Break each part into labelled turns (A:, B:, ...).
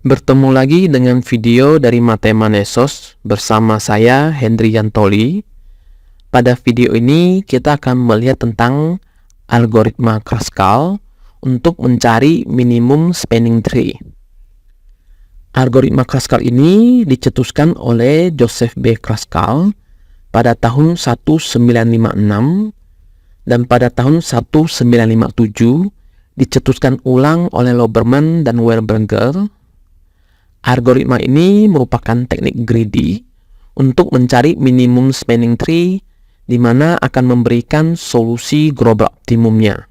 A: Bertemu lagi dengan video dari Mathemanesos bersama saya Henry Yantoli. Pada video ini kita akan melihat tentang algoritma Kruskal untuk mencari minimum spanning tree. Algoritma Kruskal ini dicetuskan oleh Joseph B. Kruskal pada tahun 1956 dan pada tahun 1957 dicetuskan ulang oleh Loberman dan Weinberger. Algoritma ini merupakan teknik greedy untuk mencari minimum spanning tree di mana akan memberikan solusi global optimumnya.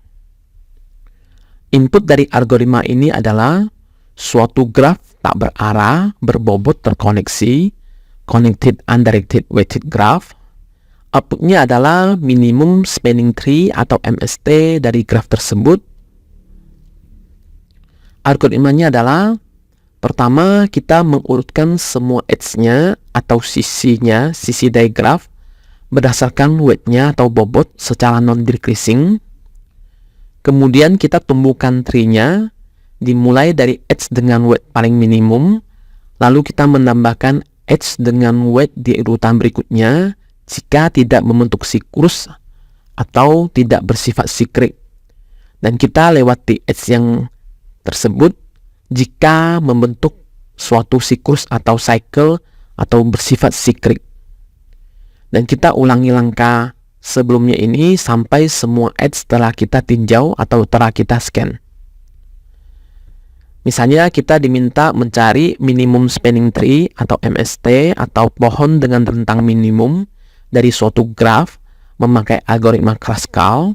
A: Input dari algoritma ini adalah suatu graf tak berarah berbobot terkoneksi, connected undirected weighted graph. Outputnya adalah minimum spanning tree atau MST dari graf tersebut. Algoritmanya adalah: pertama, kita mengurutkan semua edge-nya atau sisi dari graf berdasarkan weight-nya atau bobot secara non-decreasing. Kemudian kita tumbuhkan tree-nya dimulai dari edge dengan weight paling minimum, lalu kita menambahkan edge dengan weight di urutan berikutnya jika tidak membentuk siklus atau tidak bersifat siklik. Dan kita lewati edge yang tersebut jika membentuk suatu siklus atau cycle atau bersifat siklik. Dan kita ulangi langkah sebelumnya ini sampai semua edge telah kita tinjau atau telah kita scan. Misalnya kita diminta mencari minimum spanning tree atau MST atau pohon dengan rentang minimum dari suatu graf memakai algoritma Kruskal.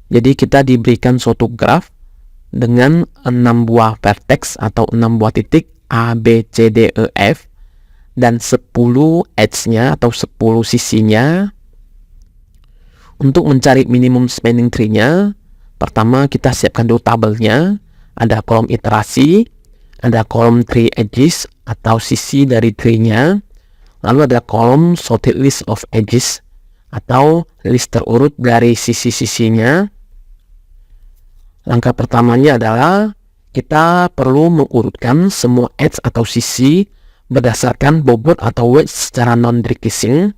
A: Jadi kita diberikan suatu graf dengan 6 buah vertex atau 6 buah titik A, B, C, D, E, F dan 10 edge-nya atau 10 sisinya. Untuk mencari minimum spanning tree-nya, pertama kita siapkan dulu tabelnya. Ada kolom iterasi, ada kolom tree edges atau sisi dari tree-nya, lalu ada kolom sorted list of edges atau list terurut dari sisi-sisinya. Langkah pertamanya adalah kita perlu mengurutkan semua edge atau sisi berdasarkan bobot atau weight secara non-decreasing.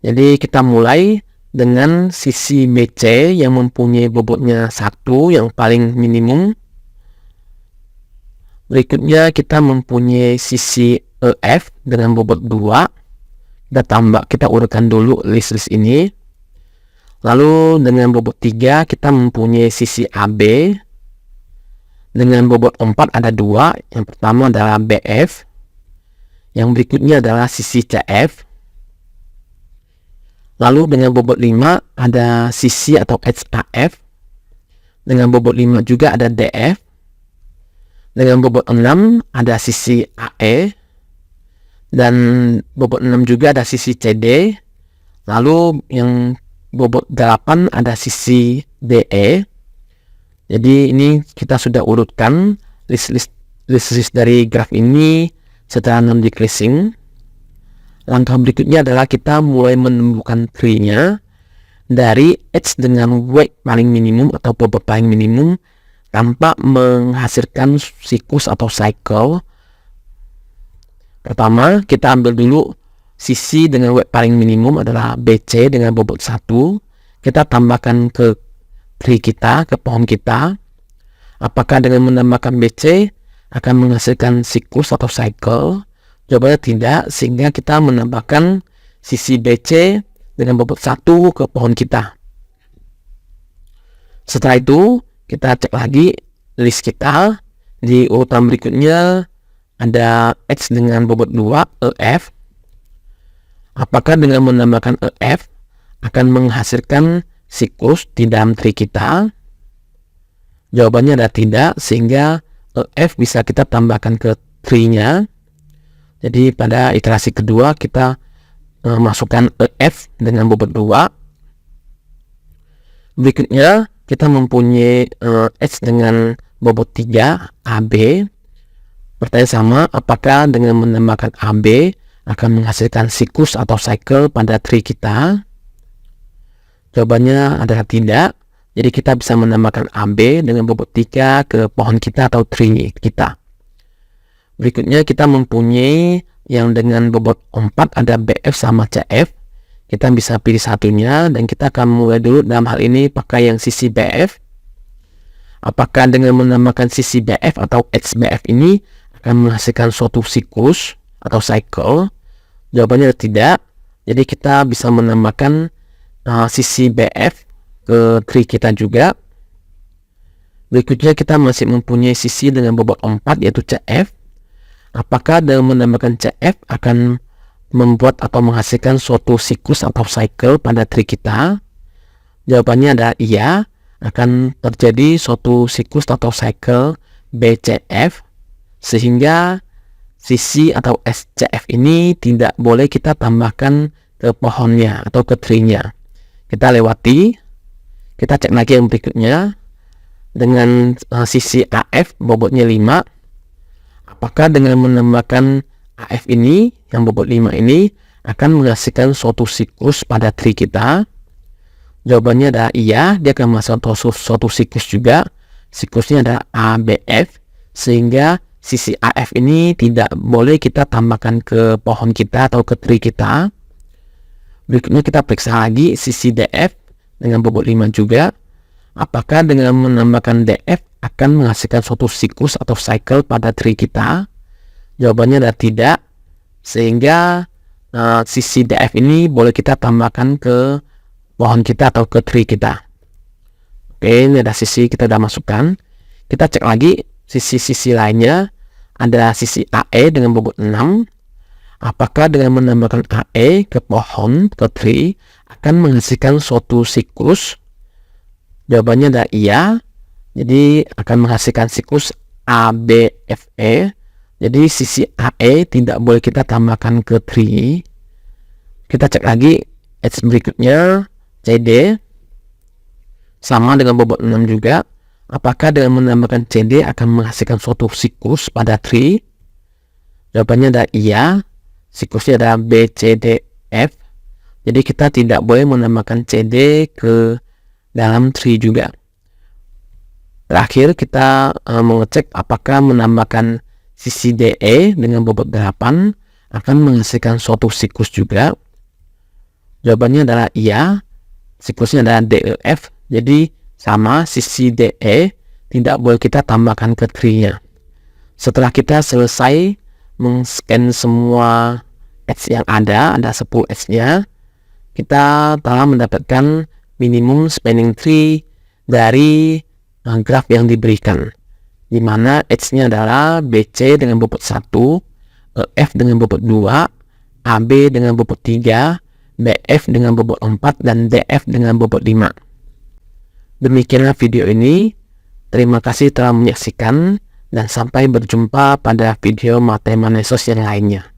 A: Jadi kita mulai dengan sisi BC yang mempunyai bobotnya 1 yang paling minimum. Berikutnya kita mempunyai sisi EF dengan bobot 2. Kita urutkan dulu list-list ini. Lalu dengan bobot 3 kita mempunyai sisi AB. Dengan bobot 4 ada 2. Yang pertama adalah BF. Yang berikutnya adalah sisi CF. Lalu dengan bobot 5 ada sisi atau edge AF. Dengan bobot 5 juga ada DF. Dengan bobot 6 ada sisi AE. Dan bobot 6 juga ada sisi CD. Lalu yang bobot 8 ada sisi DE. Jadi ini kita sudah urutkan list dari graf ini secara non-decreasing. Langkah berikutnya adalah kita mulai menumbuhkan tree-nya dari edge dengan weight paling minimum atau bobot paling minimum tanpa menghasilkan siklus atau cycle. Pertama, kita ambil dulu sisi dengan weight paling minimum adalah BC dengan bobot 1. Kita tambahkan ke tree kita, ke pohon kita. Apakah dengan menambahkan BC akan menghasilkan siklus atau cycle? Jawabannya tidak, sehingga kita menambahkan sisi BC dengan bobot 1 ke pohon kita. Setelah itu, kita cek lagi list kita. Di urutan berikutnya ada edge dengan bobot 2, EF. Apakah dengan menambahkan EF akan menghasilkan siklus di dalam tree kita? Jawabannya adalah tidak, sehingga EF bisa kita tambahkan ke tree-nya. Jadi pada iterasi kedua kita masukkan EF dengan bobot 2. Berikutnya kita mempunyai edge dengan bobot 3, AB. Pertanyaan sama, apakah dengan menambahkan AB akan menghasilkan siklus atau cycle pada tree kita? Jawabannya adalah tidak, Jadi kita bisa menambahkan AB dengan bobot 3 ke pohon kita atau tree kita. Berikutnya kita mempunyai yang dengan bobot 4 ada BF sama CF. Kita bisa pilih satunya dan kita akan mulai dulu dalam hal ini pakai yang sisi BF. Apakah dengan menambahkan sisi BF atau HBF ini akan menghasilkan suatu siklus atau cycle? Jawabannya tidak. Jadi kita bisa menambahkan sisi BF ke tree kita juga. Berikutnya kita masih mempunyai sisi dengan bobot 4 yaitu CF. Apakah dengan menambahkan CF akan membuat atau menghasilkan suatu siklus atau cycle pada tree kita? Jawabannya adalah iya, akan terjadi suatu siklus atau cycle BCF, sehingga sisi atau SCF ini tidak boleh kita tambahkan ke pohonnya atau ke tree-nya. Kita lewati, kita cek lagi yang berikutnya dengan sisi AF bobotnya 5. Apakah dengan menambahkan AF ini yang bobot 5 ini akan menghasilkan suatu siklus pada tree kita? Jawabannya adalah iya, dia akan menghasilkan suatu siklus juga. Siklusnya adalah ABF, sehingga sisi AF ini tidak boleh kita tambahkan ke pohon kita atau ke tree kita. Berikutnya kita periksa lagi sisi DF dengan bobot 5 juga. Apakah dengan menambahkan DF akan menghasilkan suatu siklus atau cycle pada tree kita? Jawabannya adalah tidak, sehingga sisi DF ini boleh kita tambahkan ke pohon kita atau ke tree kita. Oke, ini ada sisi kita sudah masukkan. Kita cek lagi sisi-sisi lainnya. Ada sisi AE dengan bobot 6. Apakah dengan menambahkan AE ke pohon, ke tree, akan menghasilkan suatu siklus? Jawabannya adalah iya. Jadi akan menghasilkan siklus ABFE. Jadi sisi AE tidak boleh kita tambahkan ke tree. Kita cek lagi H berikutnya, CD sama dengan bobot 6 juga. Apakah dengan menambahkan CD akan menghasilkan suatu siklus pada tree? Jawabannya adalah iya. Siklusnya adalah BCDF. Jadi kita tidak boleh menambahkan CD ke dalam tree juga. Terakhir kita mengecek apakah menambahkan sisi DE dengan bobot 8 akan menghasilkan suatu siklus juga. Jawabannya adalah iya. Siklusnya adalah DEF. Jadi sama, sisi DE tidak boleh kita tambahkan ke tree-nya. Setelah kita selesai meng-scan semua edge yang ada 10 edge-nya, kita telah mendapatkan minimum spanning tree dari graf yang diberikan, di mana edge-nya adalah BC dengan bobot 1, F dengan bobot 2, AB dengan bobot 3, BF dengan bobot 4, dan DF dengan bobot 5. Demikianlah video ini. Terima kasih telah menyaksikan, dan sampai berjumpa pada video Mathemanesos yang lainnya.